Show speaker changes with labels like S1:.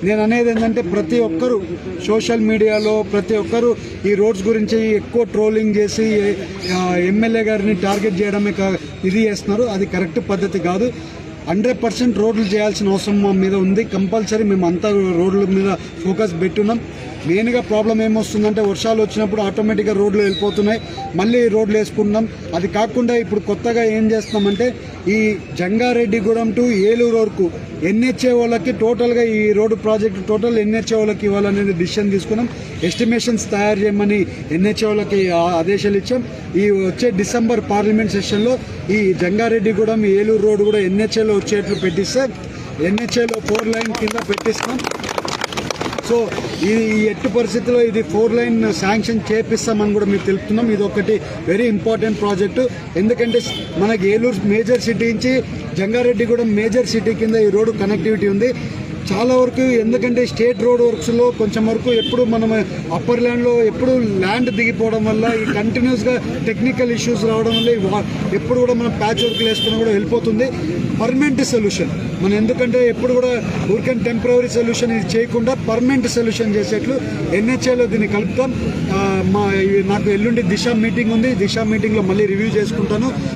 S1: నేను అనేది ఏంటంటే ప్రతి ఒక్కరు సోషల్ మీడియాలో ప్రతి ఒక్కరు ఈ రోడ్స్ గురించి ఎక్కువ ట్రోలింగ్ చేసి ఎమ్మెల్యే గారిని టార్గెట్ చేయడమే ఇది చేస్తున్నారు. అది కరెక్ట్ పద్ధతి కాదు. 100% రోడ్లు చేయాల్సిన అవసరం మా మీద ఉంది. కంపల్సరీ మేము అంతా రోడ్ల మీద ఫోకస్ పెట్టున్నాం. మెయిన్గా ప్రాబ్లం ఏమొస్తుందంటే వర్షాలు వచ్చినప్పుడు ఆటోమేటిక్గా రోడ్లు వెళ్ళిపోతున్నాయి, మళ్ళీ రోడ్లు వేసుకుంటున్నాం. అది కాకుండా ఇప్పుడు కొత్తగా ఏం చేస్తున్నామంటే ఈ జంగారెడ్డిగూడెం టు ఏలూరు వరకు ఎన్హెచ్ఏ వాళ్ళకి టోటల్గా ఈ రోడ్డు ప్రాజెక్టు టోటల్ ఎన్హెచ్ఏ వాళ్ళకి ఇవ్వాలనేది డిసిషన్ తీసుకున్నాం. ఎస్టిమేషన్స్ తయారు చేయమని ఎన్హెచ్ఏ వాళ్ళకి ఆదేశాలు ఇచ్చాం. ఈ వచ్చే డిసెంబర్ పార్లమెంట్ సెషన్లో ఈ జంగారెడ్డిగూడెం ఏలూరు రోడ్డు కూడా ఎన్హెచ్ఏలో వచ్చేట్లు పెట్టిస్తే ఎన్హెచ్ఏలో 4 లైన్ కింద పెట్టిస్తాం. సో ఈ ఎట్టి పరిస్థితుల్లో ఇది 4 లైన్ శాంక్షన్ చేపిస్తామని కూడా మీకు తెలుపుతున్నాం. ఇది ఒకటి వెరీ ఇంపార్టెంట్ ప్రాజెక్టు. ఎందుకంటే మనకి ఏలూరు మేజర్ సిటీ నుంచి జంగారెడ్డిగూడెం మేజర్ సిటీ కింద ఈ రోడ్డు కనెక్టివిటీ ఉంది చాలా వరకు. ఎందుకంటే స్టేట్ రోడ్ వర్క్స్లో కొంచెం వరకు ఎప్పుడు మనం అప్పర్ ల్యాండ్లో ఎప్పుడు ల్యాండ్ దిగిపోవడం వల్ల ఈ కంటిన్యూస్గా టెక్నికల్ ఇష్యూస్ రావడం వల్ల ఎప్పుడు కూడా మనం ప్యాచ్ వర్క్లు వేసుకుని కూడా వెళ్ళిపోతుంది. పర్మనెంట్ సొల్యూషన్ మనం ఎందుకంటే ఎప్పుడు కూడా ఊరికైనా టెంపరీ సొల్యూషన్ ఇది చేయకుండా పర్మనెంట్ సొల్యూషన్ చేసేట్లు ఎన్హెచ్ఏలో దీన్ని కలుపుతాం. నాకు ఎల్లుండి దిశ మీటింగ్ ఉంది. దిశ మీటింగ్లో మళ్ళీ రివ్యూ చేసుకుంటాను.